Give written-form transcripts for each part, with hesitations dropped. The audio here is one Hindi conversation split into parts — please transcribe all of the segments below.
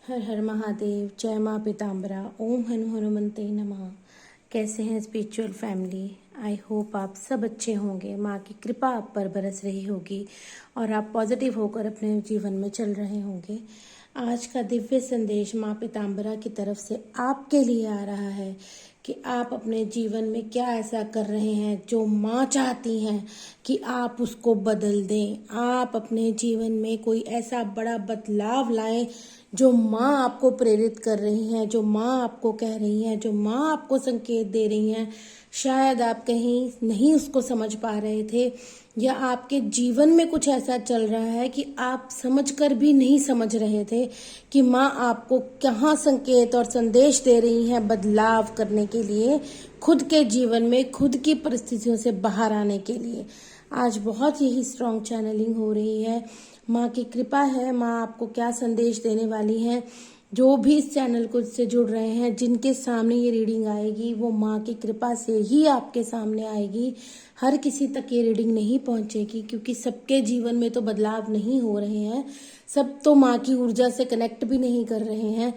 हर हर महादेव। जय माँ पीताम्बरा। ओम हनु हनुमते नमः। कैसे हैं स्पिरिचुअल फैमिली? आई होप आप सब अच्छे होंगे। माँ की कृपा आप पर बरस रही होगी और आप पॉजिटिव होकर अपने जीवन में चल रहे होंगे। आज का दिव्य संदेश माँ पीताम्बरा की तरफ से आपके लिए आ रहा है कि आप अपने जीवन में क्या ऐसा कर रहे हैं जो माँ चाहती हैं कि आप उसको बदल दें। आप अपने जीवन में कोई ऐसा बड़ा बदलाव लाएं जो माँ आपको प्रेरित कर रही हैं, जो माँ आपको कह रही हैं, जो माँ आपको संकेत दे रही हैं। शायद आप कहीं नहीं उसको समझ पा रहे थे या आपके जीवन में कुछ ऐसा चल रहा है कि आप समझकर भी नहीं समझ रहे थे कि माँ आपको कहाँ संकेत और संदेश दे रही हैं बदलाव करने के लिए, खुद के जीवन में खुद की परिस्थितियों से बाहर आने के लिए। आज बहुत ही स्ट्रॉन्ग चैनलिंग हो रही है। माँ की कृपा है। माँ आपको क्या संदेश देने वाली है। जो भी इस चैनल को से जुड़ रहे हैं, जिनके सामने ये रीडिंग आएगी, वो माँ की कृपा से ही आपके सामने आएगी। हर किसी तक ये रीडिंग नहीं पहुंचेगी क्योंकि सबके जीवन में तो बदलाव नहीं हो रहे हैं। सब तो माँ की ऊर्जा से कनेक्ट भी नहीं कर रहे हैं।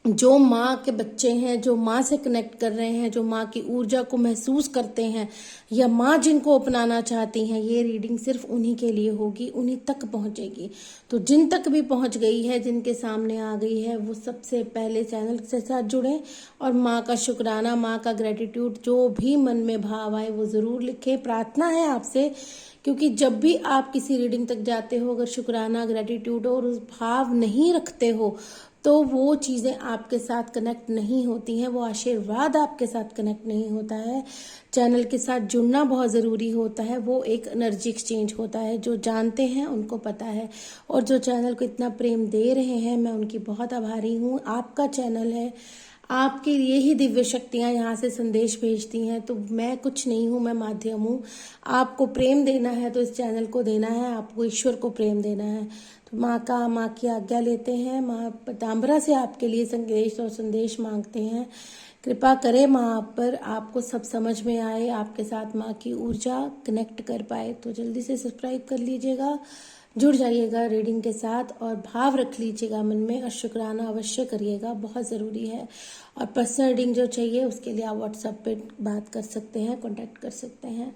जो माँ के बच्चे हैं, जो माँ से कनेक्ट कर रहे हैं, जो माँ की ऊर्जा को महसूस करते हैं या माँ जिनको अपनाना चाहती हैं, ये रीडिंग सिर्फ उन्हीं के लिए होगी, उन्हीं तक पहुंचेगी। तो जिन तक भी पहुंच गई है, जिनके सामने आ गई है, वो सबसे पहले चैनल के साथ जुड़ें और माँ का शुक्राना, माँ का ग्रेटिट्यूड, जो भी मन में भाव आए वो ज़रूर लिखें। प्रार्थना है आपसे, क्योंकि जब भी आप किसी रीडिंग तक जाते हो, अगर शुक्राना, ग्रेटिट्यूड और उस भाव नहीं रखते हो तो वो चीज़ें आपके साथ कनेक्ट नहीं होती हैं, वो आशीर्वाद आपके साथ कनेक्ट नहीं होता है। चैनल के साथ जुड़ना बहुत ज़रूरी होता है। वो एक एनर्जी एक्सचेंज होता है। जो जानते हैं उनको पता है, और जो चैनल को इतना प्रेम दे रहे हैं, मैं उनकी बहुत आभारी हूँ। आपका चैनल है, आपके लिए ही दिव्य शक्तियाँ यहाँ से संदेश भेजती हैं। तो मैं कुछ नहीं हूँ, मैं माध्यम हूँ। आपको प्रेम देना है तो इस चैनल को देना है, आपको ईश्वर को प्रेम देना है। तो माँ की आज्ञा लेते हैं। माँ पीताम्बरा से आपके लिए संदेश और संदेश मांगते हैं। कृपा करें माँ आप पर, आपको सब समझ में आए, आपके साथ माँ की ऊर्जा कनेक्ट कर पाए। तो जल्दी से सब्सक्राइब कर लीजिएगा, जुड़ जाइएगा रीडिंग के साथ और भाव रख लीजिएगा मन में और शुक्राना अवश्य करिएगा, बहुत ज़रूरी है। और पर्सनल रीडिंग जो चाहिए उसके लिए आप व्हाट्सएप पे बात कर सकते हैं, कांटेक्ट कर सकते हैं।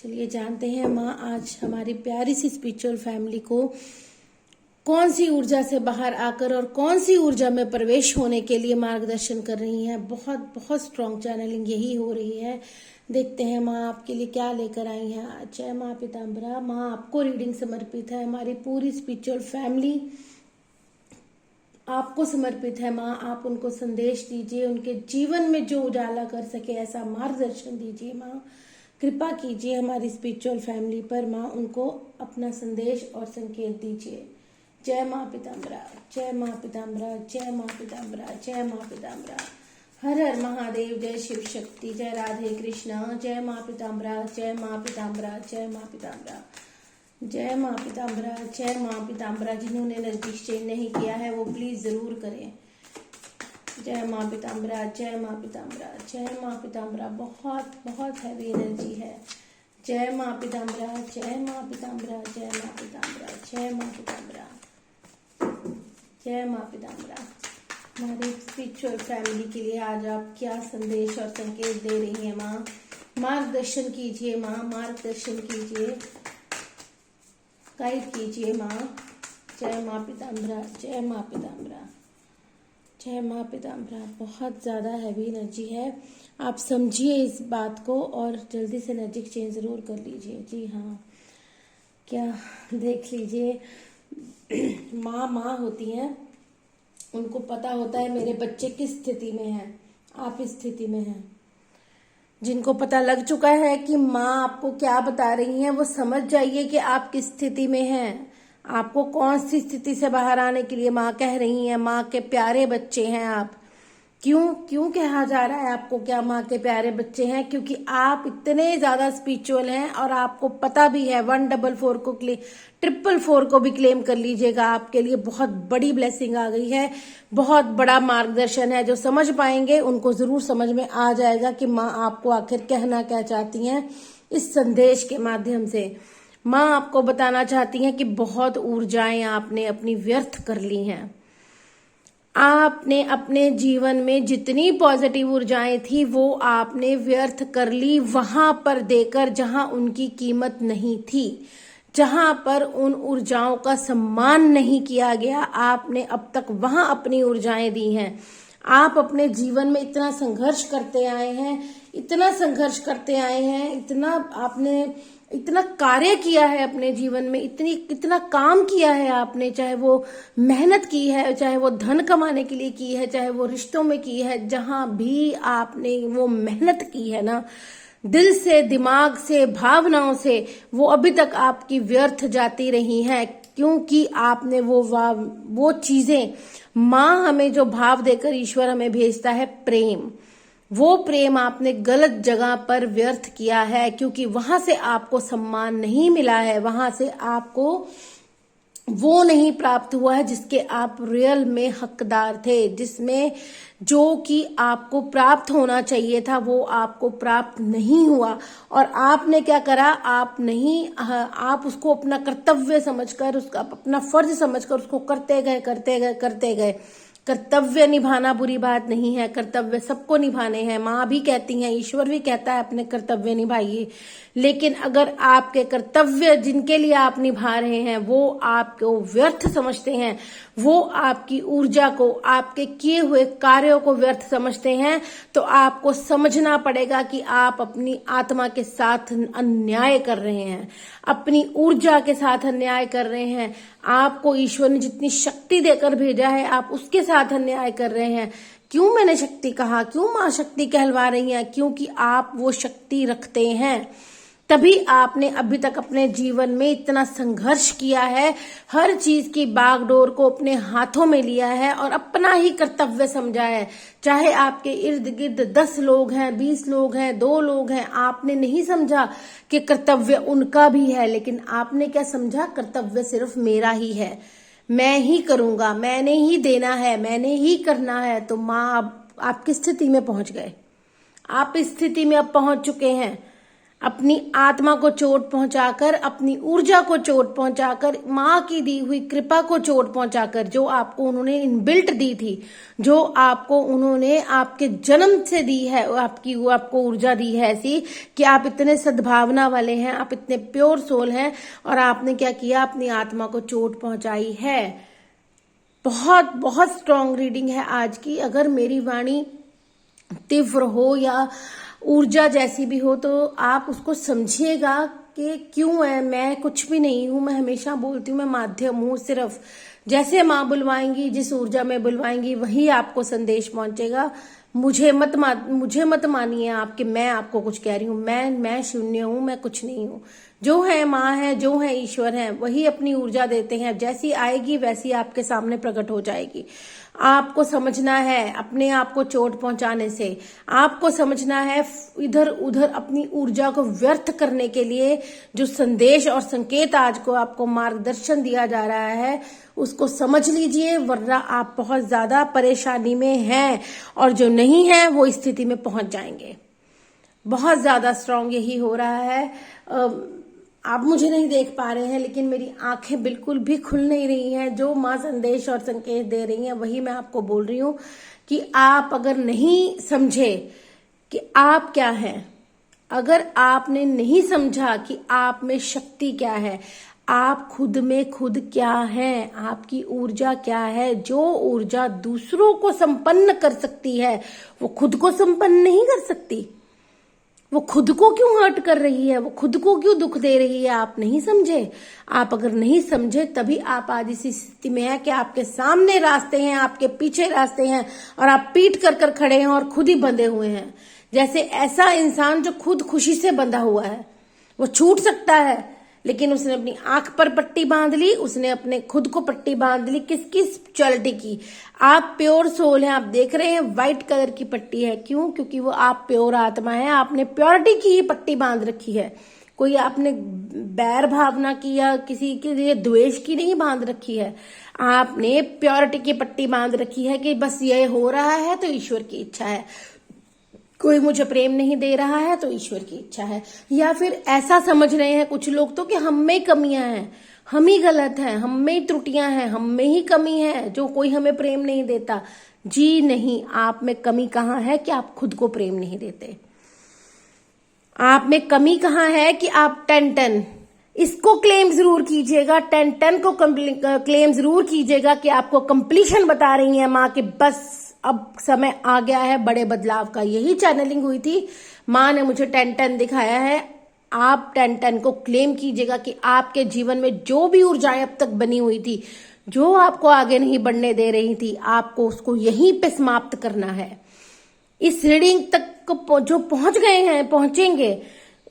चलिए जानते हैं माँ आज हमारी प्यारी सी स्पिरिचुअल फैमिली को कौन सी ऊर्जा से बाहर आकर और कौन सी ऊर्जा में प्रवेश होने के लिए मार्गदर्शन कर रही हैं। बहुत बहुत स्ट्रॉन्ग चैनलिंग यही हो रही है। देखते हैं माँ आपके लिए क्या लेकर आई हैं। जय माँ पीताम्बरा। माँ आपको रीडिंग समर्पित है। हमारी पूरी स्पिरिचुअल फैमिली आपको समर्पित है। माँ आप उनको संदेश दीजिए, उनके जीवन में जो उजाला कर सके ऐसा मार्गदर्शन दीजिए। माँ कृपा कीजिए हमारी स्पिरिचुअल फैमिली पर। माँ उनको अपना संदेश और संकेत दीजिए। जय माँ पीताम्बरा। जय माँ पीताम्बरा। जय माँ पीताम्बरा। जय माँ पीताम्बरा। हर हर महादेव। जय शिव शक्ति। जय राधे कृष्णा। जय माँ पीताम्बरा। जय माँ पीताम्बरा। जय माँ पीताम्बरा। जय माँ पीताम्बरा। जय माँ पीताम्बरा। जिन्होंने एनर्जी एक्सचेंज नहीं किया है वो प्लीज जरूर करें। जय माँ पीताम्बरा। जय माँ पीताम्बरा। जय माँ पीताम्बरा। बहुत बहुत हैवी एनर्जी है। जय माँ पीताम्बरा। जय माँ पीताम्बरा। जय माँ पीताम्बरा। जय माँ पीताम्बरा। जय माँ पीताम्बरा। हमारी स्पिरिचुअल फैमिली के लिए आज आप क्या संदेश और संकेत दे रही हैं माँ? मार्गदर्शन कीजिए माँ, मार्गदर्शन कीजिए, गाइड कीजिए माँ। जय माँ पीताम्बरा। जय माँ पीताम्बरा। जय माँ पीताम्बरा। बहुत ज़्यादा हैवी एनर्जी है, आप समझिए इस बात को और जल्दी से एनर्जी एक्सचेंज ज़रूर कर लीजिए। जी हाँ, क्या देख लीजिए। माँ होती हैं, उनको पता होता है मेरे बच्चे किस स्थिति में हैं। आप इस स्थिति में हैं। जिनको पता लग चुका है कि माँ आपको क्या बता रही हैं, वो समझ जाइए कि आप किस स्थिति में हैं, आपको कौन सी स्थिति से बाहर आने के लिए माँ कह रही हैं। माँ के प्यारे बच्चे हैं आप। क्यों क्यों कहा जा रहा है आपको क्या माँ के प्यारे बच्चे हैं? क्योंकि आप इतने ज्यादा स्पिरिचुअल हैं और आपको पता भी है 144 को 444 को भी क्लेम कर लीजिएगा। आपके लिए बहुत बड़ी ब्लेसिंग आ गई है, बहुत बड़ा मार्गदर्शन है। जो समझ पाएंगे उनको जरूर समझ में आ जाएगा कि माँ आपको आखिर कहना क्या चाहती हैं इस संदेश के माध्यम से। माँ आपको बताना चाहती हैं कि बहुत ऊर्जाएं आपने अपनी व्यर्थ कर ली हैं। आपने अपने जीवन में जितनी पॉजिटिव ऊर्जाएं थी वो आपने व्यर्थ कर ली, वहां पर देकर जहां उनकी कीमत नहीं थी, जहां पर उन ऊर्जाओं का सम्मान नहीं किया गया। आपने अब तक वहां अपनी ऊर्जाएं दी हैं। आप अपने जीवन में इतना संघर्ष करते आए हैं, इतना संघर्ष करते आए हैं, इतना कार्य किया है अपने जीवन में, इतना काम किया है आपने, चाहे वो मेहनत की है, चाहे वो धन कमाने के लिए की है, चाहे वो रिश्तों में की है, जहां भी आपने वो मेहनत की है ना, दिल से, दिमाग से, भावनाओं से, वो अभी तक आपकी व्यर्थ जाती रही हैं, क्योंकि आपने वो चीजें, माँ हमें जो भाव देकर ईश्वर हमें भेजता है प्रेम, वो प्रेम आपने गलत जगह पर व्यर्थ किया है, क्योंकि वहां से आपको सम्मान नहीं मिला है, वहां से आपको वो नहीं प्राप्त हुआ है जिसके आप रियल में हकदार थे, जिसमें जो कि आपको प्राप्त होना चाहिए था वो आपको प्राप्त नहीं हुआ। और आपने क्या करा, आप उसको अपना कर्तव्य समझकर, उसका अपना फर्ज समझकर उसको करते गए। कर्तव्य निभाना बुरी बात नहीं है, कर्तव्य सबको निभाने हैं। माँ भी कहती हैं, ईश्वर भी कहता है अपने कर्तव्य निभाइए, लेकिन अगर आपके कर्तव्य जिनके लिए आप निभा रहे हैं वो आपको व्यर्थ समझते हैं, वो आपकी ऊर्जा को, आपके किए हुए कार्यों को व्यर्थ समझते हैं, तो आपको समझना पड़ेगा कि आप अपनी आत्मा के साथ अन्याय कर रहे हैं, अपनी ऊर्जा के साथ अन्याय कर रहे हैं। आपको ईश्वर ने जितनी शक्ति देकर भेजा है आप उसके साथ अन्याय कर रहे हैं। क्यों मैंने शक्ति कहा, क्यों माँ शक्ति कहलवा रही हैं? क्योंकि आप वो शक्ति रखते हैं, तभी आपने अभी तक अपने जीवन में इतना संघर्ष किया है, हर चीज की बागडोर को अपने हाथों में लिया है और अपना ही कर्तव्य समझा है। चाहे आपके इर्द गिर्द 10 लोग हैं, 20 लोग हैं, 2 लोग हैं, आपने नहीं समझा कि कर्तव्य उनका भी है, लेकिन आपने क्या समझा, कर्तव्य सिर्फ मेरा ही है, मैं ही करूंगा, मैंने ही देना है, मैंने ही करना है। तो माँ आप किस स्थिति में पहुंच गए? आप इस स्थिति में अब पहुंच चुके हैं, अपनी आत्मा को चोट पहुंचाकर, अपनी ऊर्जा को चोट पहुंचाकर, माँ की दी हुई कृपा को चोट पहुंचाकर, जो आपको उन्होंने इनबिल्ट दी थी, जो आपको उन्होंने आपके जन्म से दी है, आपको ऊर्जा दी है ऐसी कि आप इतने सद्भावना वाले हैं, आप इतने प्योर सोल हैं, और आपने क्या किया, अपनी आत्मा को चोट पहुंचाई है। बहुत बहुत स्ट्रांग रीडिंग है आज की। अगर मेरी वाणी तीव्र हो या ऊर्जा जैसी भी हो तो आप उसको समझिएगा कि क्यों है। मैं कुछ भी नहीं हूं, मैं हमेशा बोलती हूँ मैं माध्यम हूँ, सिर्फ जैसे माँ बुलवाएंगी, जिस ऊर्जा में बुलवाएंगी वही आपको संदेश पहुंचेगा। मुझे मत मानिए आप कि मैं आपको कुछ कह रही हूँ। मैं शून्य हूँ, मैं कुछ नहीं हूँ। जो है माँ है, जो है ईश्वर है, वही अपनी ऊर्जा देते हैं, जैसी आएगी वैसी आपके सामने प्रकट हो जाएगी। आपको समझना है, अपने आप को चोट पहुंचाने से आपको समझना है, इधर उधर अपनी ऊर्जा को व्यर्थ करने के लिए जो संदेश और संकेत आज को आपको मार्गदर्शन दिया जा रहा है उसको समझ लीजिए, वरना आप बहुत ज्यादा परेशानी में हैं, और जो नहीं है वो स्थिति में पहुंच जाएंगे। बहुत ज्यादा स्ट्रांग यही हो रहा है। आप मुझे नहीं देख पा रहे हैं, लेकिन मेरी आंखें बिल्कुल भी खुल नहीं रही हैं। जो माँ संदेश और संकेत दे रही हैं वही मैं आपको बोल रही हूँ कि आप अगर नहीं समझे कि आप क्या हैं, अगर आपने नहीं समझा कि आप में शक्ति क्या है, आप खुद में खुद क्या है, आपकी ऊर्जा क्या है, जो ऊर्जा दूसरों को संपन्न कर सकती है वो खुद को संपन्न नहीं कर सकती। वो खुद को क्यों हर्ट कर रही है, वो खुद को क्यों दुख दे रही है, आप नहीं समझे। आप अगर नहीं समझे तभी आप आज इस स्थिति में है कि आपके सामने रास्ते हैं, आपके पीछे रास्ते हैं, और आप पीट कर कर खड़े हैं और खुद ही बंधे हुए हैं। जैसे ऐसा इंसान जो खुद खुशी से बंधा हुआ है, वो छूट सकता है, लेकिन उसने अपनी आंख पर पट्टी बांध ली, उसने अपने खुद को पट्टी बांध ली। किसकी स्पिरिचुअलिटी की? आप प्योर सोल हैं, आप देख रहे हैं व्हाइट कलर की पट्टी है। क्यों? क्योंकि वो आप प्योर आत्मा है, आपने प्योरिटी की ही पट्टी बांध रखी है। कोई आपने बैर भावना की या किसी के लिए द्वेष की नहीं बांध रखी है, आपने प्योरिटी की पट्टी बांध रखी है कि बस ये हो रहा है तो ईश्वर की इच्छा है, कोई मुझे प्रेम नहीं दे रहा है तो ईश्वर की इच्छा है। या फिर ऐसा समझ रहे हैं कुछ लोग तो कि हम में कमियां हैं, हम ही गलत हैं, हम में ही त्रुटियां हैं, हम में ही कमी है जो कोई हमें प्रेम नहीं देता। जी नहीं, आप में कमी कहाँ है कि आप खुद को प्रेम नहीं देते। आप में कमी कहाँ है कि आप 10-10 इसको क्लेम जरूर कीजिएगा, 10-10 को क्लेम जरूर कीजिएगा कि आपको कंप्लीशन बता रही है माँ कि बस अब समय आ गया है बड़े बदलाव का। यही चैनलिंग हुई थी, माँ ने मुझे 10-10 दिखाया है। आप 10-10 को क्लेम कीजिएगा कि आपके जीवन में जो भी ऊर्जाएं अब तक बनी हुई थी, जो आपको आगे नहीं बढ़ने दे रही थी, आपको उसको यहीं पे समाप्त करना है। इस रीडिंग तक को जो पहुंच गए हैं, पहुंचेंगे,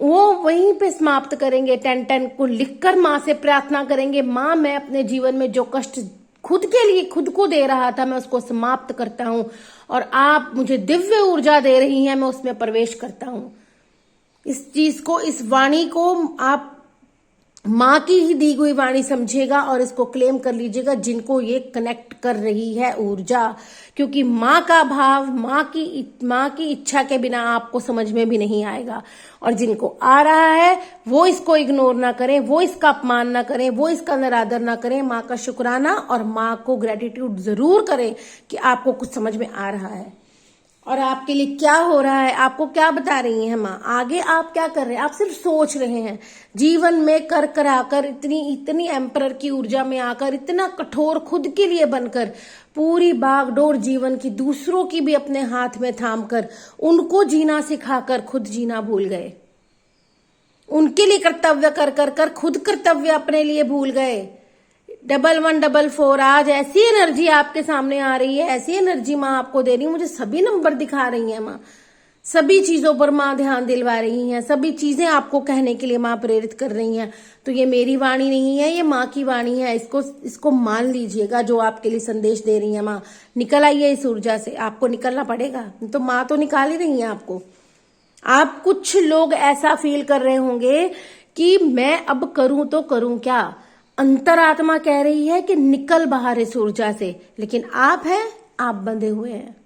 वो वहीं पे समाप्त करेंगे। 10-10 को लिखकर माँ से प्रार्थना करेंगे, माँ मैं अपने जीवन में जो कष्ट खुद के लिए खुद को दे रहा था मैं उसको समाप्त करता हूं, और आप मुझे दिव्य ऊर्जा दे रही हैं, मैं उसमें प्रवेश करता हूं। इस चीज को, इस वाणी को आप माँ की ही दी हुई वाणी समझिएगा और इसको क्लेम कर लीजिएगा जिनको ये कनेक्ट कर रही है ऊर्जा। क्योंकि माँ का भाव, माँ की इच्छा के बिना आपको समझ में भी नहीं आएगा। और जिनको आ रहा है वो इसको इग्नोर ना करें, वो इसका अपमान ना करें, वो इसका निरादर ना करें। माँ का शुक्राना और माँ को ग्रेटिट्यूड जरूर करें कि आपको कुछ समझ में आ रहा है और आपके लिए क्या हो रहा है, आपको क्या बता रही हैं माँ। आगे आप क्या कर रहे हैं, आप सिर्फ सोच रहे हैं। जीवन में कर कराकर इतनी एम्परर की ऊर्जा में आकर, इतना कठोर खुद के लिए बनकर, पूरी बागडोर जीवन की दूसरों की भी अपने हाथ में थाम कर, उनको जीना सिखाकर खुद जीना भूल गए। उनके लिए कर्तव्य कर कर कर खुद कर्तव्य अपने लिए भूल गए। 1144 आज ऐसी एनर्जी आपके सामने आ रही है, ऐसी एनर्जी माँ आपको दे रही है। मुझे सभी नंबर दिखा रही है माँ, सभी चीजों पर माँ ध्यान दिलवा रही हैं, सभी चीजें आपको कहने के लिए माँ प्रेरित कर रही हैं। तो ये मेरी वाणी नहीं है, ये माँ की वाणी है। इसको मान लीजिएगा जो आपके लिए संदेश दे रही है माँ। निकल आइए इस ऊर्जा से, आपको निकलना पड़ेगा। तो माँ तो निकाल ही रही है आपको। आप कुछ लोग ऐसा फील कर रहे होंगे कि मैं अब करूं तो करूं क्या। अंतरात्मा कह रही है कि निकल बाहर इस ऊर्जा से, लेकिन आप बंधे हुए हैं।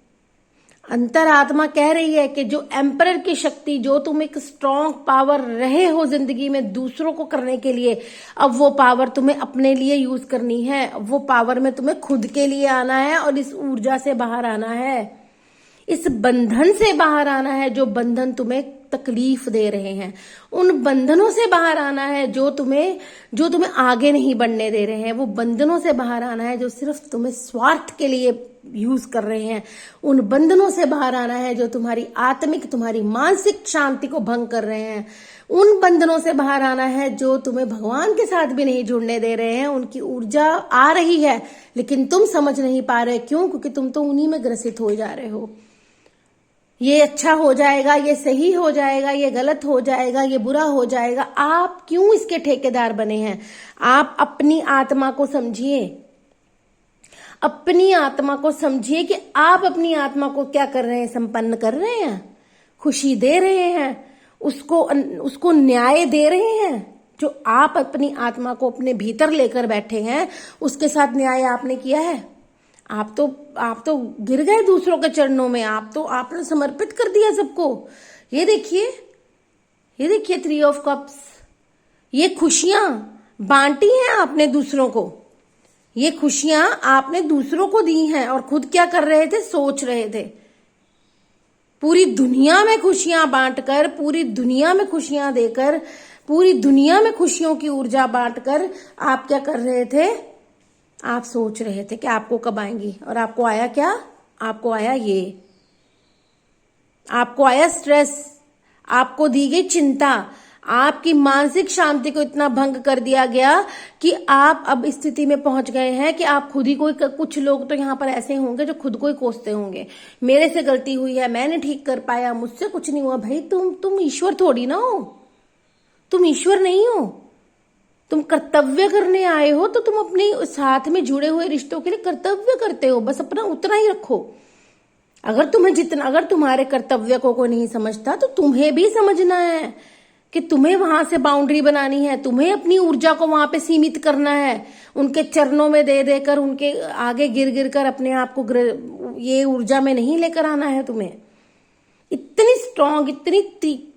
अंतरात्मा कह रही है कि जो एम्परर की शक्ति, जो तुम एक स्ट्रॉन्ग पावर रहे हो जिंदगी में दूसरों को करने के लिए, अब वो पावर तुम्हें अपने लिए यूज करनी है। अब वो पावर में तुम्हें खुद के लिए आना है और इस ऊर्जा से बाहर आना है। इस बंधन से बाहर आना है जो बंधन तुम्हें तकलीफ दे रहे हैं। उन बंधनों से बाहर आना है जो तुम्हें आगे नहीं बढ़ने दे रहे हैं। वो बंधनों से बाहर आना है जो सिर्फ तुम्हें स्वार्थ के लिए यूज कर रहे हैं। उन बंधनों से बाहर आना है जो तुम्हारी आत्मिक, तुम्हारी मानसिक शांति को भंग कर रहे हैं। उन बंधनों से बाहर आना है जो तुम्हें भगवान के साथ भी नहीं जुड़ने दे रहे हैं। उनकी ऊर्जा आ रही है लेकिन तुम समझ नहीं पा रहे। क्यों? क्योंकि तुम तो उन्हीं में ग्रसित हो जा रहे हो। ये अच्छा हो जाएगा, ये सही हो जाएगा, ये गलत हो जाएगा, ये बुरा हो जाएगा। आप क्यों इसके ठेकेदार बने हैं? आप अपनी आत्मा को समझिए, अपनी आत्मा को समझिए कि आप अपनी आत्मा को क्या कर रहे हैं, संपन्न कर रहे हैं, खुशी दे रहे हैं, उसको न्याय दे रहे हैं। जो आप अपनी आत्मा को अपने भीतर लेकर बैठे हैं उसके साथ न्याय आपने किया है? आप तो गिर गए दूसरों के चरणों में। आपने समर्पित कर दिया सबको। ये देखिए 3 ऑफ कप्स। ये खुशियां बांटी हैं आपने दूसरों को। ये खुशियां आपने दूसरों को दी हैं और खुद क्या कर रहे थे? सोच रहे थे। पूरी दुनिया में खुशियां बांटकर, पूरी दुनिया में खुशियां देकर, पूरी दुनिया में खुशियों की ऊर्जा बांटकर आप क्या कर रहे थे? आप सोच रहे थे कि आपको कब आएंगी। और आपको आया क्या? आपको आया आपको आया स्ट्रेस, आपको दी गई चिंता, आपकी मानसिक शांति को इतना भंग कर दिया गया कि आप अब इस स्थिति में पहुंच गए हैं कि आप खुद ही कुछ लोग तो यहाँ पर ऐसे होंगे जो खुद को ही कोसते होंगे, मेरे से गलती हुई है, मैंने ठीक कर पाया, मुझसे कुछ नहीं हुआ। भाई तुम ईश्वर थोड़ी ना हो, तुम ईश्वर नहीं हो। तुम कर्तव्य करने आए हो तो तुम अपने साथ में जुड़े हुए रिश्तों के लिए कर्तव्य करते हो। बस अपना उतना ही रखो। अगर तुम्हारे कर्तव्य को कोई नहीं समझता तो तुम्हें भी समझना है कि तुम्हें वहां से बाउंड्री बनानी है। तुम्हें अपनी ऊर्जा को वहां पे सीमित करना है। उनके चरणों में दे देकर, उनके आगे गिर गिर कर अपने आप को ये ऊर्जा में नहीं लेकर आना है तुम्हें। इतनी स्ट्रांग,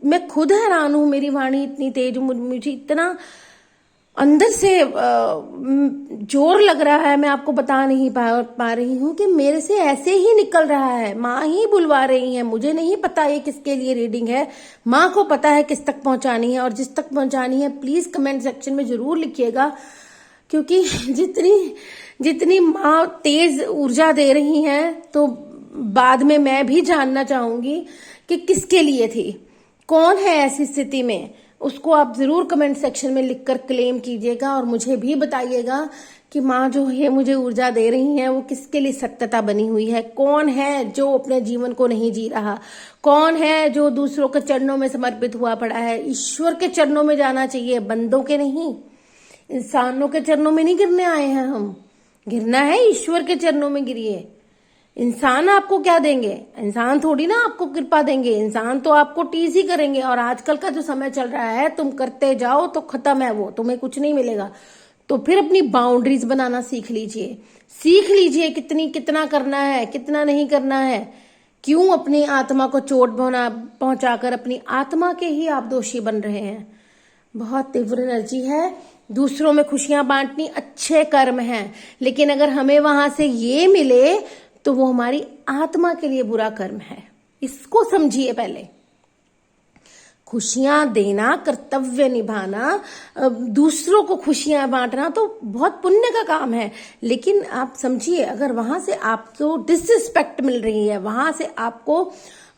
मैं खुद हैरान हूं, मेरी वाणी इतनी तेज, मुझे इतना अंदर से जोर लग रहा है, मैं आपको बता नहीं पा रही हूँ कि मेरे से ऐसे ही निकल रहा है। माँ ही बुलवा रही है, मुझे नहीं पता ये किसके लिए रीडिंग है, माँ को पता है किस तक पहुंचानी है। और जिस तक पहुंचानी है प्लीज कमेंट सेक्शन में जरूर लिखिएगा, क्योंकि जितनी माँ तेज ऊर्जा दे रही हैं तो बाद में मैं भी जानना चाहूंगी कि किसके लिए थी, कौन है ऐसी स्थिति में, उसको आप जरूर कमेंट सेक्शन में लिखकर क्लेम कीजिएगा और मुझे भी बताइएगा कि माँ जो है मुझे ऊर्जा दे रही है वो किसके लिए सत्यता बनी हुई है। कौन है जो अपने जीवन को नहीं जी रहा, कौन है जो दूसरों के चरणों में समर्पित हुआ पड़ा है। ईश्वर के चरणों में जाना चाहिए, बंदों के नहीं, इंसानों के चरणों में नहीं गिरने आए हैं हम। गिरना है ईश्वर के चरणों में गिरिए। इंसान आपको क्या देंगे, इंसान थोड़ी ना आपको कृपा देंगे, इंसान तो आपको टीज ही करेंगे। और आजकल का जो समय चल रहा है, तुम करते जाओ तो खत्म है, वो तुम्हें कुछ नहीं मिलेगा। तो फिर अपनी बाउंड्रीज बनाना सीख लीजिए कितना करना है, कितना नहीं करना है। क्यों अपनी आत्मा को चोट पहुंचाकर अपनी आत्मा के ही आप दोषी बन रहे हैं। बहुत तीव्र एनर्जी है। दूसरों में खुशियां बांटनी अच्छे कर्म हैं, लेकिन अगर हमें वहां से ये मिले तो वो हमारी आत्मा के लिए बुरा कर्म है। इसको समझिए पहले। खुशियां देना, कर्तव्य निभाना, दूसरों को खुशियां बांटना तो बहुत पुण्य का काम है, लेकिन आप समझिए अगर वहां से आपको डिसरिस्पेक्ट मिल रही है, वहां से आपको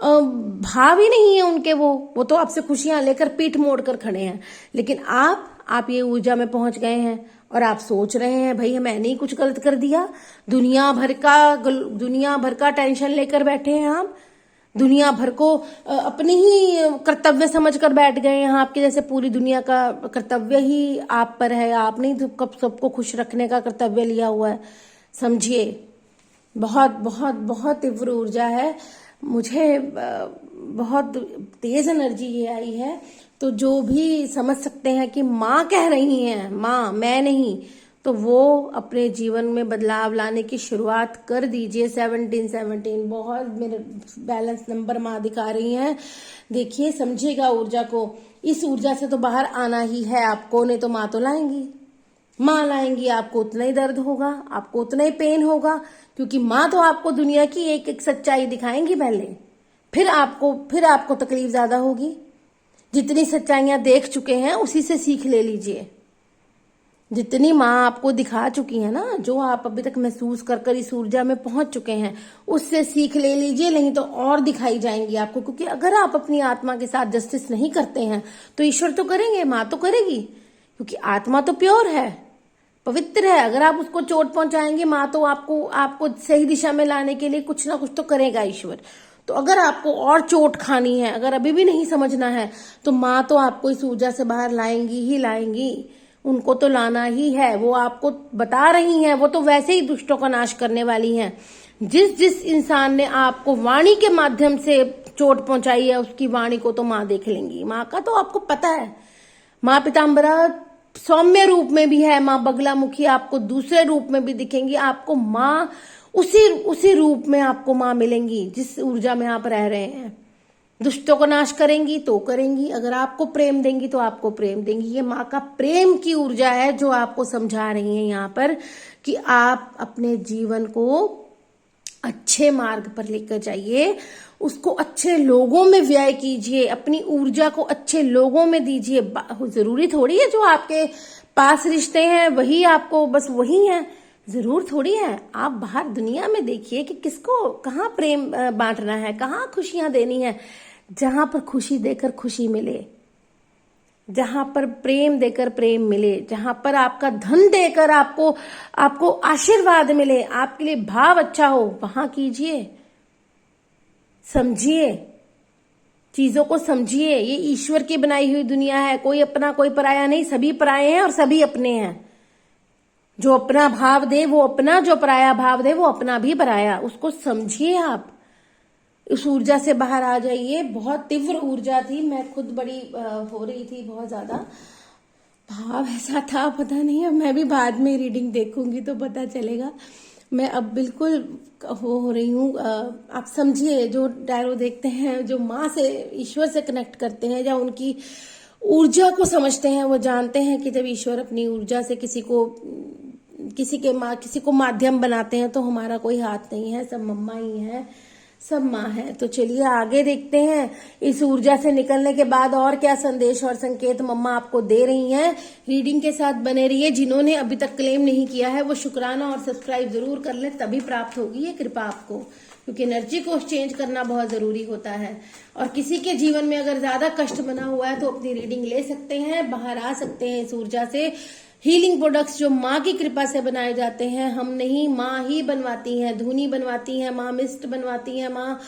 भाव ही नहीं है उनके, वो तो आपसे खुशियां लेकर पीठ मोड़ कर खड़े हैं, लेकिन आप ये ऊर्जा में पहुंच गए हैं और आप सोच रहे हैं भाई मैंने ही कुछ गलत कर दिया। दुनिया भर का टेंशन लेकर बैठे हैं आप, दुनिया भर को अपनी ही कर्तव्य समझकर बैठ गए हैं। आपके जैसे पूरी दुनिया का कर्तव्य ही आप पर है, आपने कब सबको खुश रखने का कर्तव्य लिया हुआ है। समझिए, बहुत बहुत बहुत तीव्र ऊर्जा है। मुझे बहुत तेज एनर्जी ये आई है। तो जो भी समझ सकते हैं कि माँ कह रही हैं, माँ मैं नहीं, तो वो अपने जीवन में बदलाव लाने की शुरुआत कर दीजिए। 17 बहुत मेरे बैलेंस नंबर माँ दिखा रही हैं। देखिए, समझिएगा ऊर्जा को। इस ऊर्जा से तो बाहर आना ही है आपको, नहीं तो माँ तो लाएंगी, माँ लाएंगी, आपको उतना ही दर्द होगा, आपको उतना ही पेन होगा, क्योंकि माँ तो आपको दुनिया की एक एक सच्चाई दिखाएंगी पहले, फिर आपको तकलीफ ज्यादा होगी। जितनी सच्चाइयां देख चुके हैं उसी से सीख ले लीजिए। जितनी माँ आपको दिखा चुकी है ना, जो आप अभी तक महसूस कर इस ऊर्जा में पहुंच चुके हैं, उससे सीख ले लीजिए, नहीं तो और दिखाई जाएंगी आपको। क्योंकि अगर आप अपनी आत्मा के साथ जस्टिस नहीं करते हैं तो ईश्वर तो करेंगे, माँ तो करेगी, क्योंकि आत्मा तो प्योर है, पवित्र है। अगर आप उसको चोट पहुंचाएंगे, माँ तो आपको सही दिशा में लाने के लिए कुछ ना कुछ तो करेगा ईश्वर। तो अगर आपको और चोट खानी है, अगर अभी भी नहीं समझना है, तो माँ तो आपको इस ऊर्जा से बाहर लाएंगी ही लाएंगी, उनको तो लाना ही है। वो आपको बता रही हैं, वो तो वैसे ही दुष्टों का नाश करने वाली हैं। जिस इंसान ने आपको वाणी के माध्यम से चोट पहुंचाई है, उसकी वाणी को तो माँ देख लेंगी। माँ का तो आपको पता है, माँ पीताम्बरा सौम्य रूप में भी है, माँ बगलामुखी आपको दूसरे रूप में भी दिखेंगी। आपको माँ उसी रूप में आपको माँ मिलेंगी जिस ऊर्जा में आप रह रहे हैं। दुष्टों को नाश करेंगी तो करेंगी, अगर आपको प्रेम देंगी तो आपको प्रेम देंगी। ये माँ का प्रेम की ऊर्जा है जो आपको समझा रही है यहाँ पर कि आप अपने जीवन को अच्छे मार्ग पर लेकर जाइए, उसको अच्छे लोगों में व्यय कीजिए, अपनी ऊर्जा को अच्छे लोगों में दीजिए। जरूरी थोड़ी है जो आपके पास रिश्ते हैं वही आपको बस वही है, जरूर थोड़ी है। आप बाहर दुनिया में देखिए कि किसको कहाँ प्रेम बांटना है, कहाँ खुशियां देनी है। जहां पर खुशी देकर खुशी मिले, जहां पर प्रेम देकर प्रेम मिले, जहां पर आपका धन देकर आपको आशीर्वाद मिले, आपके लिए भाव अच्छा हो, वहां कीजिए। समझिए, चीजों को समझिए। ये ईश्वर की बनाई हुई दुनिया है, कोई अपना कोई पराया नहीं, सभी पराये हैं और सभी अपने हैं। जो अपना भाव दे वो अपना, जो पराया भाव दे वो अपना भी पराया। उसको समझिए। आप उस ऊर्जा से बाहर आ जाइए। बहुत तीव्र ऊर्जा थी, मैं खुद बड़ी हो रही थी, बहुत ज्यादा भाव ऐसा था, पता नहीं। अब मैं भी बाद में रीडिंग देखूंगी तो पता चलेगा। मैं अब बिल्कुल हो रही हूँ। आप समझिए, जो टैरो देखते हैं, जो माँ से ईश्वर से कनेक्ट करते हैं, या ऊर्जा को समझते हैं, वो जानते हैं कि जब ईश्वर अपनी ऊर्जा से किसी को माध्यम बनाते हैं तो हमारा कोई हाथ नहीं है, सब मम्मा ही है, सब माँ है। तो चलिए आगे देखते हैं इस ऊर्जा से निकलने के बाद और क्या संदेश और संकेत मम्मा आपको दे रही हैं। रीडिंग के साथ बने रहिए। जिन्होंने अभी तक क्लेम नहीं किया है वो शुक्राना और सब्सक्राइब जरूर कर लें, तभी प्राप्त होगी ये कृपा आपको, क्योंकि एनर्जी को चेंज करना बहुत जरूरी होता है। और किसी के जीवन में अगर ज्यादा कष्ट बना हुआ है तो अपनी रीडिंग ले सकते हैं, बाहर आ सकते हैं इस ऊर्जा से। हीलिंग प्रोडक्ट्स जो माँ की कृपा से बनाए जाते हैं, हम नहीं, माँ ही बनवाती हैं। धूनी बनवाती हैं माँ, मिस्ट बनवाती हैं माँ,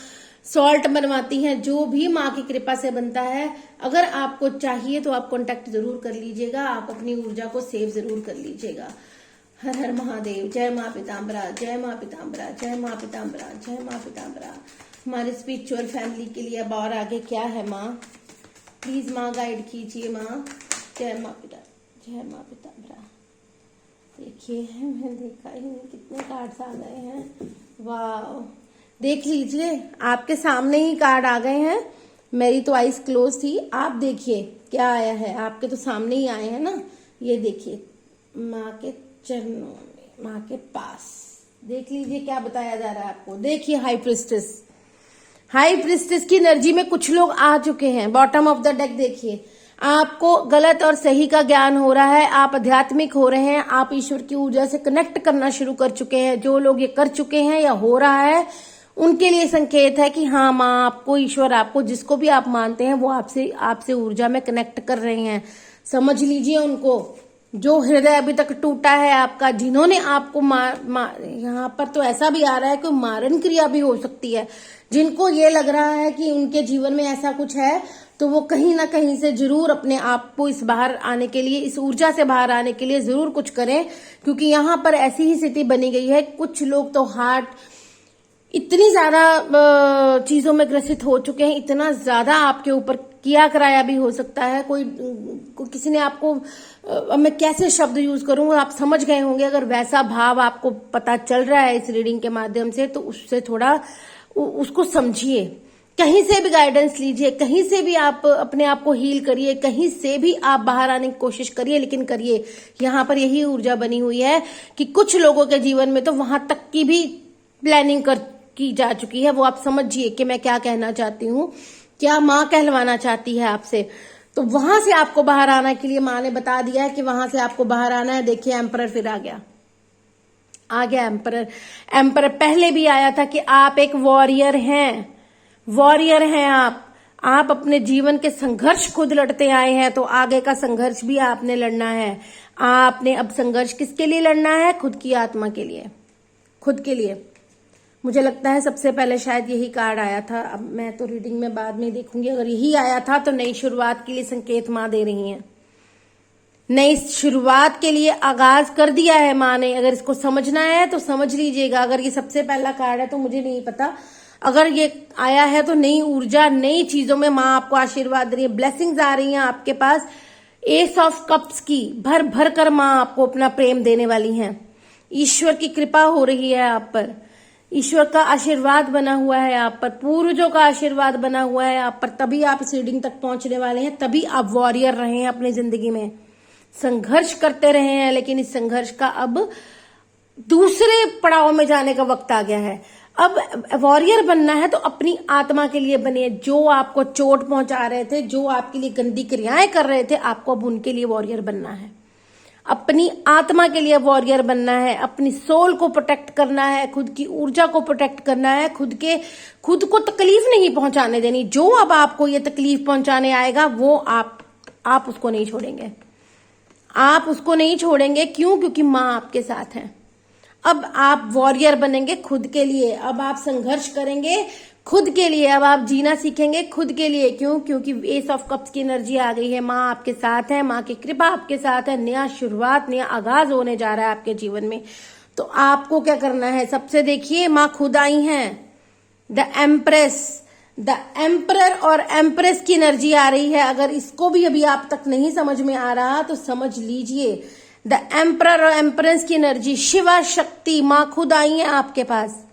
सॉल्ट बनवाती हैं, जो भी माँ की कृपा से बनता है। अगर आपको चाहिए तो आप कांटेक्ट जरूर कर लीजिएगा, आप अपनी ऊर्जा को सेव जरूर कर लीजिएगा। हर हर महादेव। जय माँ पीताम्बरा, जय माँ पीताम्बरा, जय माँ पीताम्बरा, जय माँ पीताम्बरा। हमारे स्पिरिचुअल फैमिली के लिए अब और आगे क्या है माँ, प्लीज माँ गाइड कीजिए माँ। जय माँ पिता, जय माँ पीताम्बरा। देखिए मैं देखा ही नहीं कितने कार्ड्स आ गए हैं, वाह। देख लीजिए आपके सामने ही कार्ड आ गए हैं। मेरी तो आइज क्लोज थी, आप देखिए क्या आया है, आपके तो सामने ही आए हैं ना। ये देखिए माँ के चरणों में, माँ के पास। देख लीजिए क्या बताया जा रहा है आपको। देखिए हाई प्रिस्टेस, हाई प्रिस्टेस की एनर्जी में कुछ लोग आ चुके हैं। बॉटम ऑफ द डेक देखिए, आपको गलत और सही का ज्ञान हो रहा है, आप आध्यात्मिक हो रहे हैं, आप ईश्वर की ऊर्जा से कनेक्ट करना शुरू कर चुके हैं। जो लोग ये कर चुके हैं या हो रहा है उनके लिए संकेत है कि हाँ माँ आपको, ईश्वर आपको, जिसको भी आप मानते हैं वो आपसे ऊर्जा में कनेक्ट कर रहे हैं। समझ लीजिए उनको, जो हृदय अभी तक टूटा है आपका, जिन्होंने आपको यहाँ पर तो ऐसा भी आ रहा है कि मारण क्रिया भी हो सकती है। जिनको ये लग रहा है कि उनके जीवन में ऐसा कुछ है तो वो कहीं ना कहीं से जरूर अपने आप को इस बाहर आने के लिए, इस ऊर्जा से बाहर आने के लिए जरूर कुछ करें, क्योंकि यहाँ पर ऐसी ही स्थिति बनी गई है। कुछ लोग तो हार्ट इतनी ज्यादा चीजों में ग्रसित हो चुके हैं, इतना ज्यादा आपके ऊपर किया कराया भी हो सकता है। कोई किसी ने आपको, मैं कैसे शब्द यूज करूं, आप समझ गए होंगे। अगर वैसा भाव आपको पता चल रहा है इस रीडिंग के माध्यम से तो उससे थोड़ा उसको समझिए, कहीं से भी गाइडेंस लीजिए, कहीं से भी आप अपने आप को हील करिए, कहीं से भी आप बाहर आने की कोशिश करिए, लेकिन करिए। यहाँ पर यही ऊर्जा बनी हुई है कि कुछ लोगों के जीवन में तो वहां तक की भी प्लानिंग की जा चुकी है। वो आप समझिए कि मैं क्या कहना चाहती हूँ, क्या माँ कहलवाना चाहती है आपसे। तो वहां से आपको बाहर आने के लिए माँ ने बता दिया है कि वहां से आपको बाहर आना है। देखिए एम्परर फिर आ गया एम्परर। एम्परर पहले भी आया था कि आप एक वॉरियर हैं, वॉरियर हैं आप अपने जीवन के संघर्ष खुद लड़ते आए हैं, तो आगे का संघर्ष भी आपने लड़ना है। आपने अब संघर्ष किसके लिए लड़ना है? खुद की आत्मा के लिए, खुद के लिए। मुझे लगता है सबसे पहले शायद यही कार्ड आया था, अब मैं तो रीडिंग में बाद में देखूंगी। अगर यही आया था तो नई शुरुआत के लिए संकेत माँ दे रही हैं। नई शुरुआत के लिए आगाज कर दिया है माँ ने। अगर इसको समझना है तो समझ लीजिएगा। अगर ये सबसे पहला कार्ड है तो मुझे नहीं पता, अगर ये आया है तो नई ऊर्जा, नई चीजों में माँ आपको आशीर्वाद दे रही है, ब्लेसिंग्स आ रही हैं आपके पास। एस ऑफ कप्स की भर भर कर माँ आपको अपना प्रेम देने वाली हैं। ईश्वर की कृपा हो रही है आप पर, ईश्वर का आशीर्वाद बना हुआ है आप पर, पूर्वजों का आशीर्वाद बना हुआ है आप पर, तभी आप इस रीडिंग तक पहुंचने वाले हैं। तभी आप वॉरियर रहे हैं, अपनी जिंदगी में संघर्ष करते रहे हैं, लेकिन इस संघर्ष का अब दूसरे पड़ाव में जाने का वक्त आ गया है। अब वॉरियर बनना है तो अपनी आत्मा के लिए बनिए। जो आपको चोट पहुंचा रहे थे, जो आपके लिए गंदी क्रियाएं कर रहे थे, आपको अब उनके लिए वॉरियर बनना है। अपनी आत्मा के लिए वॉरियर बनना है, अपनी सोल को प्रोटेक्ट करना है, खुद की ऊर्जा को प्रोटेक्ट करना है, खुद को तकलीफ नहीं पहुंचाने देनी। जो अब आपको ये तकलीफ पहुंचाने आएगा वो आप उसको नहीं छोड़ेंगे, आप उसको नहीं छोड़ेंगे। क्यों? क्योंकि माँ आपके साथ है। अब आप वॉरियर बनेंगे खुद के लिए, अब आप संघर्ष करेंगे खुद के लिए, अब आप जीना सीखेंगे खुद के लिए। क्यों? क्योंकि एस ऑफ कप्स की एनर्जी आ गई है। माँ आपके साथ है, माँ की कृपा आपके साथ है। नया शुरुआत, नया आगाज होने जा रहा है आपके जीवन में। तो आपको क्या करना है? सबसे देखिए माँ खुद आई हैं, द एम्प्रेस, द एम्परर और एम्प्रेस की एनर्जी आ रही है। अगर इसको भी अभी आप तक नहीं समझ में आ रहा तो समझ लीजिए। द एम्परर और एम्प्रेस की एनर्जी, शिवा शक्ति, माँ खुद आई है आपके पास।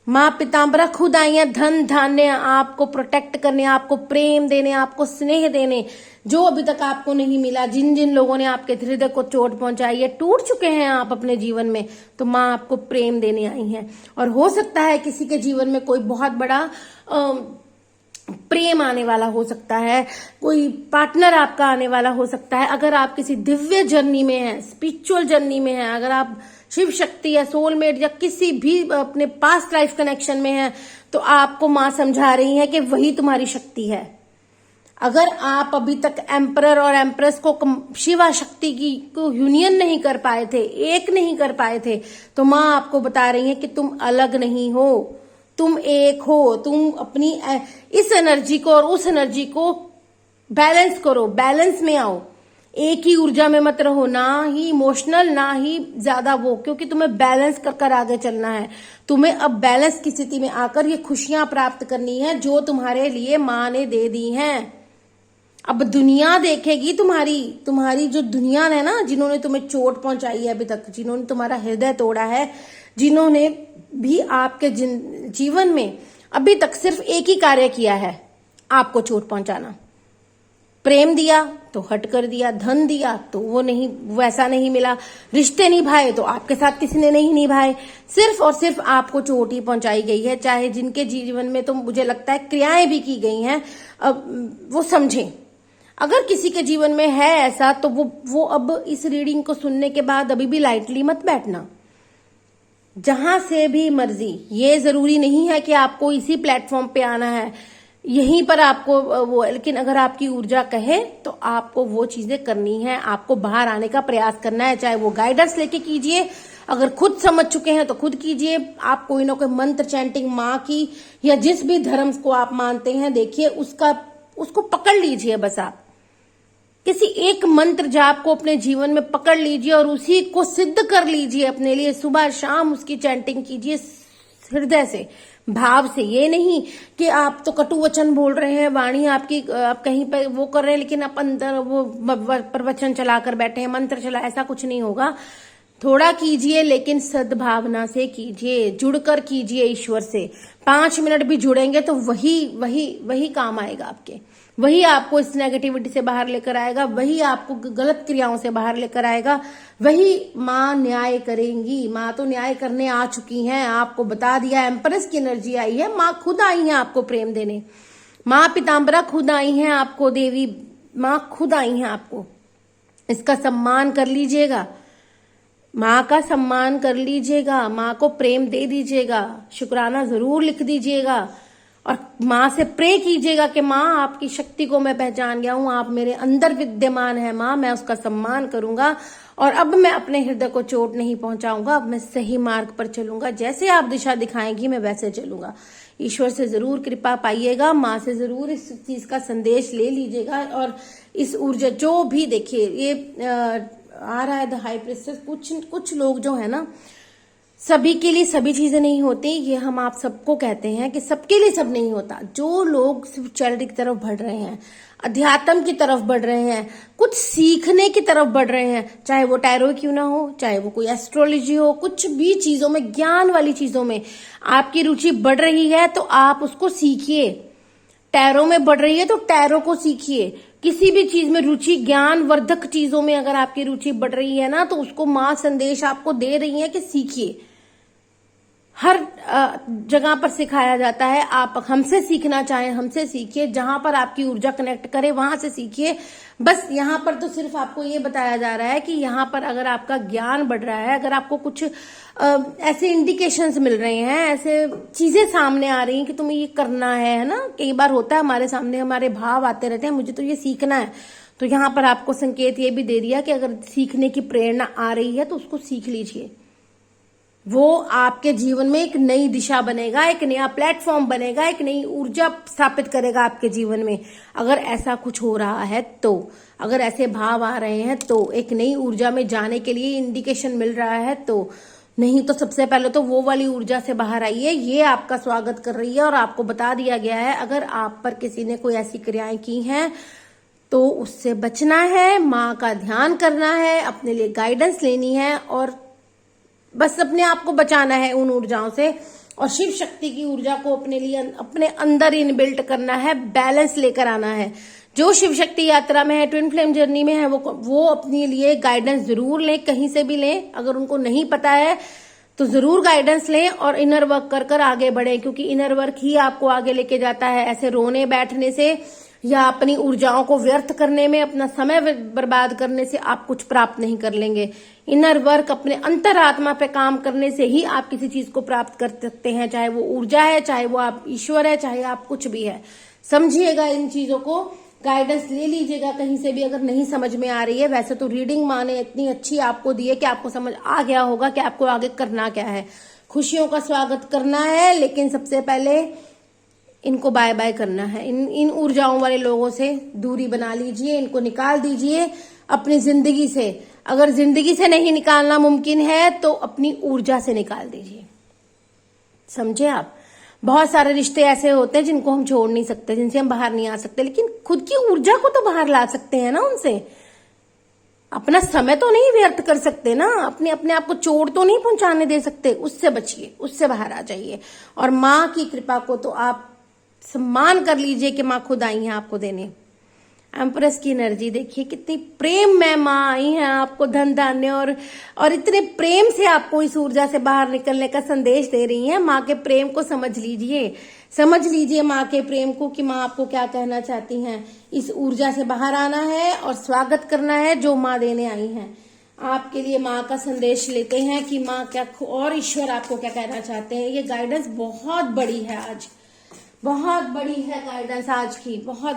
माँ पीताम्बरा खुद आई है धन धान्य आपको प्रोटेक्ट करने, आपको प्रेम देने, आपको स्नेह देने, जो अभी तक आपको नहीं मिला। जिन जिन लोगों ने आपके हृदय को चोट पहुंचाई है, टूट चुके हैं आप अपने जीवन में, तो माँ आपको प्रेम देने आई है। और हो सकता है किसी के जीवन में कोई बहुत बड़ा प्रेम आने वाला हो सकता है, कोई पार्टनर आपका आने वाला हो सकता है। अगर आप किसी दिव्य जर्नी में हैं, स्पिरिचुअल जर्नी में हैं, अगर आप शिव शक्ति या सोलमेट या किसी भी अपने पास्ट लाइफ कनेक्शन में हैं, तो आपको माँ समझा रही है कि वही तुम्हारी शक्ति है। अगर आप अभी तक एम्परर और एम्प्रेस को शिवा शक्ति की को यूनियन नहीं कर पाए थे, एक नहीं कर पाए थे, तो माँ आपको बता रही है कि तुम अलग नहीं हो, तुम एक हो। तुम अपनी इस एनर्जी को और उस एनर्जी को बैलेंस करो, बैलेंस में आओ। एक ही ऊर्जा में मत रहो, ना ही इमोशनल ना ही ज्यादा वो, क्योंकि तुम्हें बैलेंस कर कर आगे चलना है। तुम्हें अब बैलेंस की स्थिति में आकर ये खुशियां प्राप्त करनी है जो तुम्हारे लिए माँ ने दे दी हैं। अब दुनिया देखेगी तुम्हारी जो दुनिया है ना, जिन्होंने तुम्हें चोट पहुंचाई है अभी तक, जिन्होंने तुम्हारा हृदय तोड़ा है, जिन्होंने भी आपके जीवन में अभी तक सिर्फ एक ही कार्य किया है, आपको चोट पहुंचाना। प्रेम दिया तो हट कर दिया, धन दिया तो वो नहीं, वैसा नहीं मिला, रिश्ते निभाए तो आपके साथ किसी ने नहीं निभाए, सिर्फ और सिर्फ आपको चोट ही पहुंचाई गई है। चाहे जिनके जीवन में तो मुझे लगता है क्रियाएं भी की गई हैं, अब वो समझें। अगर किसी के जीवन में है ऐसा, तो वो अब इस रीडिंग को सुनने के बाद अभी भी लाइटली मत बैठना। जहां से भी मर्जी, ये जरूरी नहीं है कि आपको इसी प्लेटफॉर्म पे आना है, यहीं पर आपको वो, लेकिन अगर आपकी ऊर्जा कहे तो आपको वो चीजें करनी है, आपको बाहर आने का प्रयास करना है। चाहे वो गाइडेंस लेके कीजिए, अगर खुद समझ चुके हैं तो खुद कीजिए। आप कोई ना कोई मंत्र चैंटिंग माँ की या जिस भी धर्म को आप मानते हैं, देखिए उसको पकड़ लीजिए। बस आप किसी एक मंत्र जाप को अपने जीवन में पकड़ लीजिए और उसी को सिद्ध कर लीजिए अपने लिए। सुबह शाम उसकी चैंटिंग कीजिए हृदय से, भाव से। ये नहीं कि आप तो कटु वचन बोल रहे हैं, वाणी आपकी आप कहीं पर वो कर रहे हैं, लेकिन आप अंदर वो प्रवचन चलाकर बैठे हैं, मंत्र चला, ऐसा कुछ नहीं होगा। थोड़ा कीजिए लेकिन सद्भावना से कीजिए, जुड़कर कीजिए ईश्वर से। 5 मिनट भी जुड़ेंगे तो वही काम आएगा आपके, वही आपको इस नेगेटिविटी से बाहर लेकर आएगा, वही आपको गलत क्रियाओं से बाहर लेकर आएगा, वही माँ न्याय करेंगी। माँ तो न्याय करने आ चुकी हैं, आपको बता दिया। एम्प्रेस की एनर्जी आई है, माँ खुद आई है आपको प्रेम देने, माँ पीताम्बरा खुद आई हैं आपको, देवी माँ खुद आई हैं आपको। इसका सम्मान कर लीजिएगा, माँ का सम्मान कर लीजिएगा, माँ को प्रेम दे दीजिएगा, शुक्राना जरूर लिख दीजिएगा और माँ से प्रे कीजिएगा कि माँ आपकी शक्ति को मैं पहचान गया हूँ, आप मेरे अंदर विद्यमान है माँ, मैं उसका सम्मान करूंगा और अब मैं अपने हृदय को चोट नहीं पहुंचाऊंगा, अब मैं सही मार्ग पर चलूंगा, जैसे आप दिशा दिखाएंगी मैं वैसे चलूंगा। ईश्वर से जरूर कृपा पाइएगा, माँ से जरूर इस चीज का संदेश ले लीजिएगा और इस ऊर्जा जो भी, देखिए ये आ रहा है द हाई प्रिस्टेस। कुछ लोग जो है ना, सभी के लिए सभी चीजें नहीं होती, ये हम आप सबको कहते हैं कि सबके लिए सब नहीं होता। जो लोग स्पिरिचुअलिटी की तरफ बढ़ रहे हैं, अध्यात्म की तरफ बढ़ रहे हैं, कुछ सीखने की तरफ बढ़ रहे हैं, चाहे वो टैरो क्यों ना हो, चाहे वो कोई एस्ट्रोलॉजी हो, कुछ भी चीजों में, ज्ञान वाली चीजों में आपकी रुचि बढ़ रही है तो आप उसको सीखिए। टैरो में बढ़ रही है तो टैरो को सीखिए। किसी भी चीज में रुचि, ज्ञान वर्धक चीजों में अगर आपकी रुचि बढ़ रही है ना, तो उसको माँ संदेश आपको दे रही है कि सीखिए। हर जगह पर सिखाया जाता है, आप हमसे सीखना चाहें हमसे सीखिए, जहां पर आपकी ऊर्जा कनेक्ट करे वहां से सीखिए। बस यहाँ पर तो सिर्फ आपको ये बताया जा रहा है कि यहाँ पर अगर आपका ज्ञान बढ़ रहा है, अगर आपको कुछ ऐसे इंडिकेशंस मिल रहे हैं, ऐसे चीजें सामने आ रही हैं कि तुम्हें ये करना है ना। कई बार होता है हमारे सामने, हमारे भाव आते रहते हैं, मुझे तो ये सीखना है, तो यहाँ पर आपको संकेत ये भी दे दिया कि अगर सीखने की प्रेरणा आ रही है तो उसको सीख लीजिए। वो आपके जीवन में एक नई दिशा बनेगा, एक नया प्लेटफॉर्म बनेगा, एक नई ऊर्जा स्थापित करेगा आपके जीवन में। अगर ऐसा कुछ हो रहा है तो, अगर ऐसे भाव आ रहे हैं तो, एक नई ऊर्जा में जाने के लिए इंडिकेशन मिल रहा है तो, नहीं तो सबसे पहले तो वो वाली ऊर्जा से बाहर आइए, ये आपका स्वागत कर रही है। और आपको बता दिया गया है, अगर आप पर किसी ने कोई ऐसी क्रियाएं की हैं तो उससे बचना है, माँ का ध्यान करना है, अपने लिए गाइडेंस लेनी है और बस अपने आप को बचाना है उन ऊर्जाओं से। और शिव शक्ति की ऊर्जा को अपने लिए अपने अंदर इनबिल्ट करना है, बैलेंस लेकर आना है। जो शिव शक्ति यात्रा में है, ट्विन फ्लेम जर्नी में है, वो अपने लिए गाइडेंस जरूर लें, कहीं से भी लें। अगर उनको नहीं पता है तो जरूर गाइडेंस लें और इनर वर्क कर कर आगे बढ़ें, क्योंकि इनर वर्क ही आपको आगे लेके जाता है। ऐसे रोने बैठने से या अपनी ऊर्जाओं को व्यर्थ करने में, अपना समय बर्बाद करने से आप कुछ प्राप्त नहीं कर लेंगे। इनर वर्क, अपने अंतरात्मा पे काम करने से ही आप किसी चीज को प्राप्त कर सकते हैं, चाहे वो ऊर्जा है, चाहे वो आप ईश्वर है, चाहे आप कुछ भी है। समझिएगा इन चीजों को, गाइडेंस ले लीजिएगा कहीं से भी अगर नहीं समझ में आ रही है। वैसे तो रीडिंग माँ ने इतनी अच्छी आपको दी है कि आपको समझ आ गया होगा कि आपको आगे करना क्या है। खुशियों का स्वागत करना है, लेकिन सबसे पहले इनको बाय बाय करना है। इन ऊर्जाओं वाले लोगों से दूरी बना लीजिए, इनको निकाल दीजिए अपनी जिंदगी से। अगर जिंदगी से नहीं निकालना मुमकिन है तो अपनी ऊर्जा से निकाल दीजिए। समझे आप? बहुत सारे रिश्ते ऐसे होते हैं जिनको हम छोड़ नहीं सकते, जिनसे हम बाहर नहीं आ सकते, लेकिन खुद की ऊर्जा को तो बाहर ला सकते हैं ना उनसे। अपना समय तो नहीं व्यर्थ कर सकते ना, अपने आप को चोट तो नहीं पहुंचाने दे सकते। उससे बचिए, उससे बाहर आ जाइए। और माँ की कृपा को तो आप सम्मान कर लीजिए कि माँ खुद आई हैं आपको देने। एम्प्रेस की एनर्जी देखिए, कितनी प्रेम में माँ आई हैं आपको धन धान्य और इतने प्रेम से आपको इस ऊर्जा से बाहर निकलने का संदेश दे रही हैं। माँ के प्रेम को समझ लीजिए माँ के प्रेम को, कि माँ आपको क्या कहना चाहती हैं। इस ऊर्जा से बाहर आना है और स्वागत करना है जो माँ देने आई हैं। आपके लिए माँ का संदेश लेते हैं कि माँ क्या और ईश्वर आपको क्या कहना चाहते हैं। ये गाइडेंस बहुत बड़ी है आज, बहुत बड़ी है गाइडेंस आज की, बहुत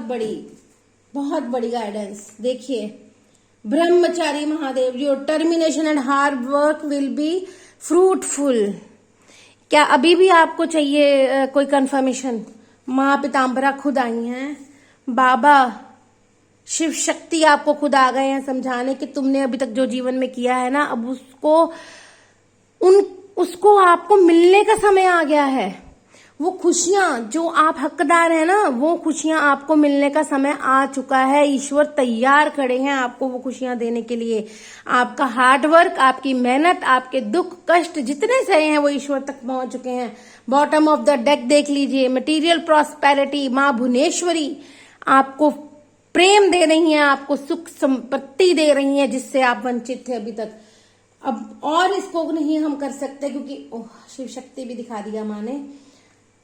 बड़ी गाइडेंस। देखिए, ब्रह्मचारी Mahadev, your termination and hard work will be fruitful. क्या अभी भी आपको चाहिए कोई कंफर्मेशन? माँ पीताम्बरा खुद आई हैं, बाबा शिव शक्ति आपको खुद आ गए हैं समझाने कि तुमने अभी तक जो जीवन में किया है ना, अब उसको आपको मिलने का समय आ गया है। वो खुशियां जो आप हकदार हैं ना, वो खुशियां आपको मिलने का समय आ चुका है। ईश्वर तैयार खड़े हैं आपको वो खुशियां देने के लिए। आपका हार्ड वर्क, आपकी मेहनत, आपके दुख कष्ट जितने सहे हैं वो ईश्वर तक पहुंच चुके हैं। बॉटम ऑफ द डेक देख लीजिए, मटेरियल प्रॉस्पेरिटी, माँ भुवनेश्वरी आपको प्रेम दे रही हैं, आपको सुख संपत्ति दे रही हैं जिससे आप वंचित थे अभी तक। अब और इसको नहीं हम कर सकते, क्योंकि शिव शक्ति भी दिखा दिया माँ ने।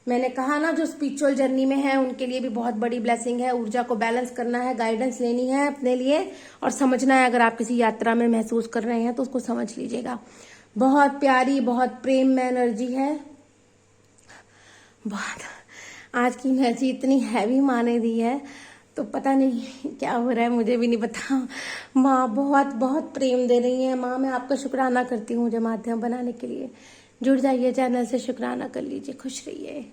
मैंने कहा ना, जो स्पिरिचुअल जर्नी में है उनके लिए भी बहुत बड़ी ब्लेसिंग है। ऊर्जा को बैलेंस करना है, गाइडेंस लेनी है अपने लिए और समझना है। अगर आप किसी यात्रा में महसूस कर रहे हैं तो उसको समझ लीजिएगा। बहुत प्यारी, बहुत प्रेम में एनर्जी है। बहुत आज की एनर्जी इतनी हैवी माँ ने दी है, तो पता नहीं क्या हो रहा है, मुझे भी नहीं पता। माँ बहुत बहुत प्रेम दे रही है। माँ, मैं आपका शुक्राना करती हूँ मुझे माध्यम बनाने के लिए। जुड़ जाइए चैनल से, शुक्राना कर लीजिए। खुश रहिए।